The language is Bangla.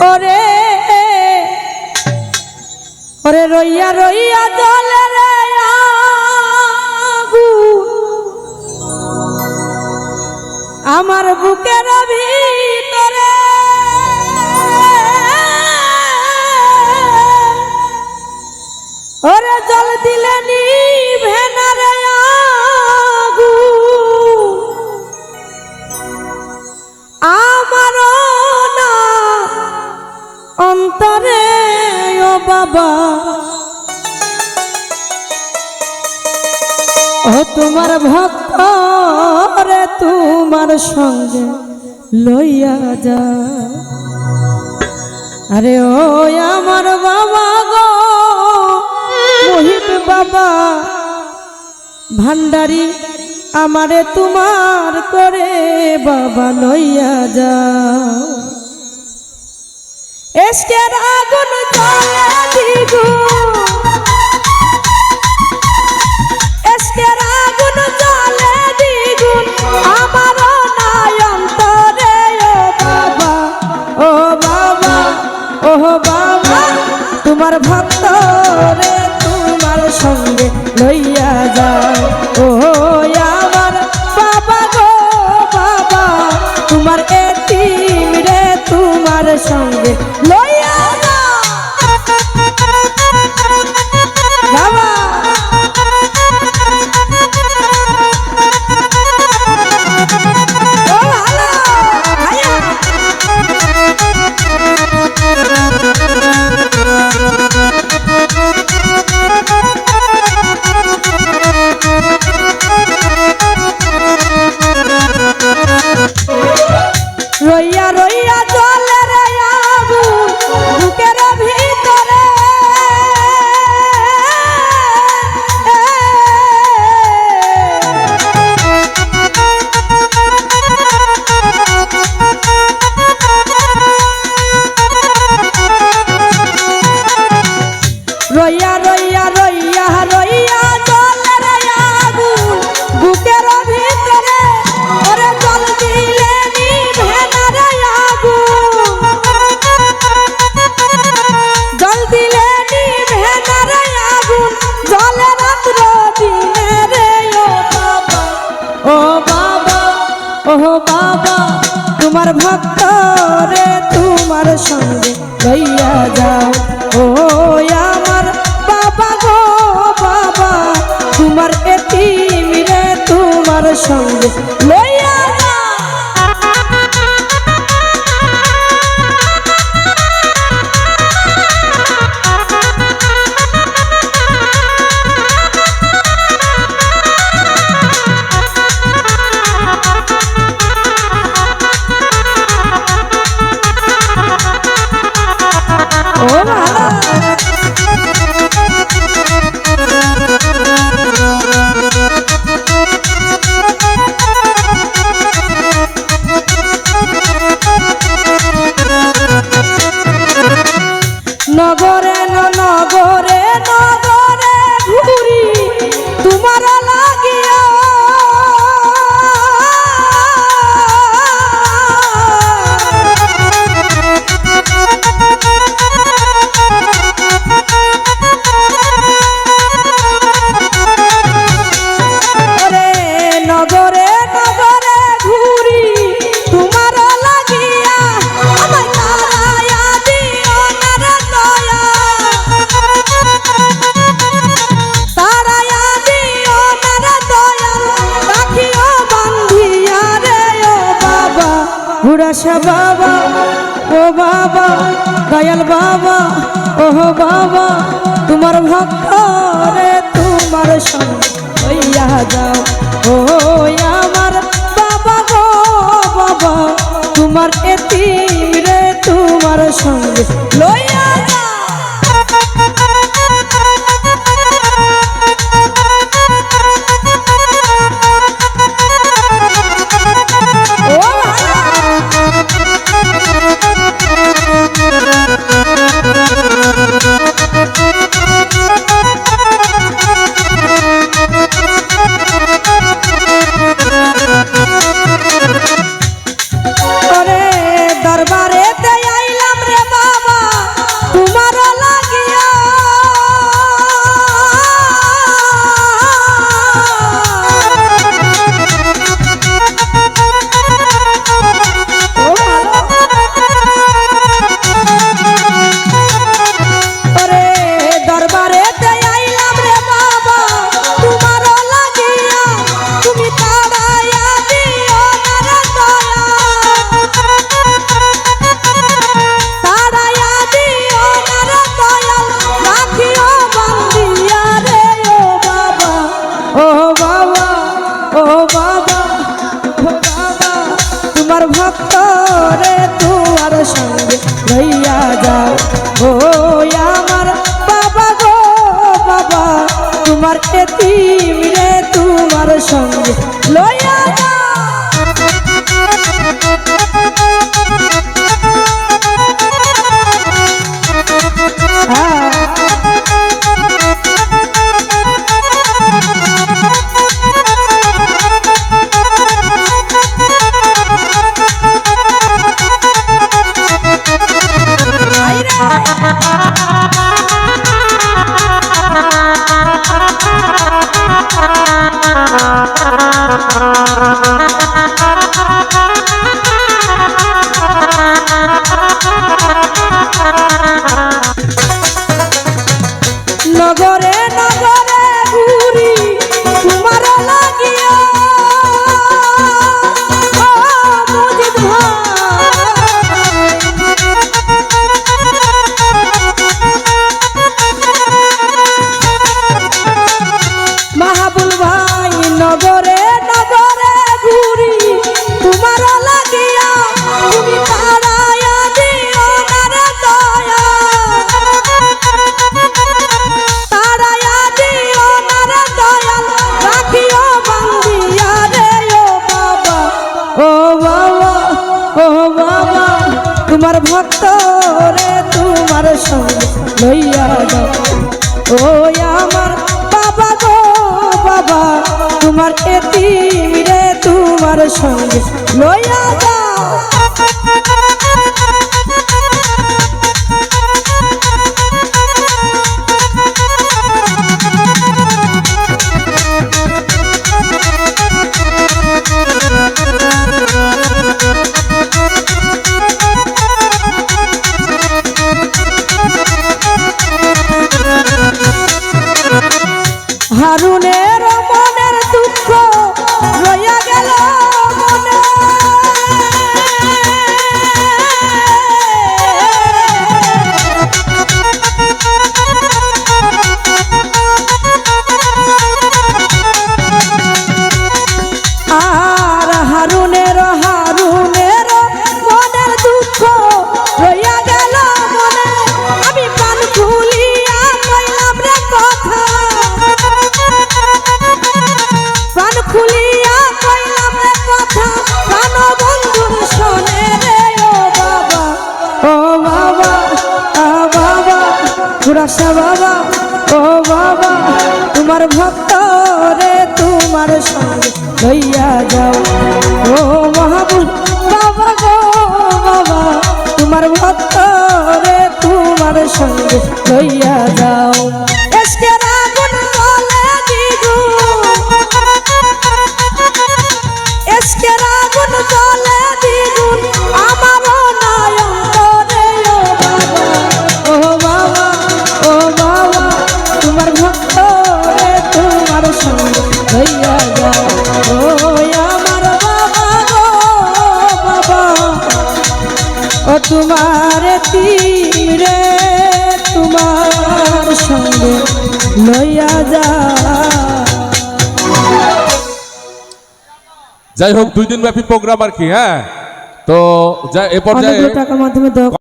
ওরে ওরে রইয়া রইয়া জলে রে আগুন আমার বুকের ভিতরে ওরে জল দিলে নিভে না রে আগুন আমার না অন্তরে ও বাবা ও তোমার ভক্ত রে তোমার সঙ্গে লইয়া যা আরে ও আমার বাবা গো মোহিত বাবা ভান্ডারি আমারে তোমার করে বাবা লইয়া যাও এসকের আগুন জ্বলে দ্বিগুণ এসকের আগুন জ্বলে দ্বিগুণ আমার নাই অন্তরে ও বাবা ও বাবা তোমার ভক্ত রে তোমার সঙ্গে লইয়া যাও ও আমার বাবা গো বাবা তোমার এতিম রে তোমার সঙ্গে লইয়া যাও বাবা ও ভালো ভাইয়া রইয়া রইয়া জলে রে আগুন বুকের ভিতরে রইয়া রইয়া রইয়া রইয়া জলে রে আগুন বুকের ভিতরে ওরে জল দিলে নিভে না রে আগুন জল দিলে নিভে না রে আগুন জলে রাত্র দিনে রে ও বাবা ও বাবা তোমার ভক্ত রে তোমার সঙ্গে লইয়া যাও ও আমার বাবা গো বাবা তোমার এতিম রে তোমার সঙ্গে লইয়া যাও ও ভালো নগরে নগরে নগরে ঘুরি তোমার লাগিয়া নগরে নগরে ঘুরি তোমার লাগিয়া আমায় তারায়া দিও না রে দয়া তারায়া দিও না রে দয়া রাখিও বান্ধিয়া রে ও বাবা হুড়াসা বাবা ও বাবা দয়াল বাবা ও বাবা তোমার ভক্ত রে তোমার সঙ্গে লইয়া যাও ও আমার বাবা গো বাবা তোমার এতিম রে তোমার সঙ্গে লইয়া যাও দরবারে আইলাম রে রে তোমার সঙ্গে লইয়া যাও ও আমার বাবা গো বাবা তোমার এতিম রে তোমার সঙ্গে লইয়া যাও নগরে নগরে ঘুরি তোমার লাগিয়া ও মুজিদ মাহবুব ভাই নগরে নগরে ঘুরি তোমার লাগিয়া তুমি তারায়া দিও না রে দয়া তারায়া দিও না রে দয়া রাখিও বান্ধিয়া রে ও বাবা ও বাবা তোমার ভক্ত রে তোমার সঙ্গে লইয়া যাও ও আমার বাবা গো বাবা তোমার এতিম রে তোমার সঙ্গে লইয়া যাও হারুনের মনের দুঃখ রইয়া গেল মনে আর হারুনের মনের দুঃখ রইয়া গেল মনে আমি প্রাণ খুলিয়া কইলাম রে কথা প্রাণ খুলিয়া কইলাম রে কথা প্রাণ বন্ধুর শোনে রে ও বাবা বাবা পুরাশা বাবা ও বাবা তোমার ভক্ত রে তোমার সঙ্গে লইয়া যাও ও মাহবুব বাবা গো বাবা তোমার ভক্ত রে তোমার সঙ্গে লইয়া যাও এসকের আগুন জ্বলে দ্বিগুণ এসকের আগুন জ্বলে দ্বিগুণ আমারও নয়ন রে ও বাবা তোমার ভক্ত রে তোমার সঙ্গে লইয়া যাও ও আমার বাবা গো বাবা ও তোমার তীরে তোমার সঙ্গে লইয়া যা যাই হোক 2 দিন ব্যাপী প্রোগ্রাম আর কি হ্যাঁ তো এ পর্যায়ে টাকার মাধ্যমে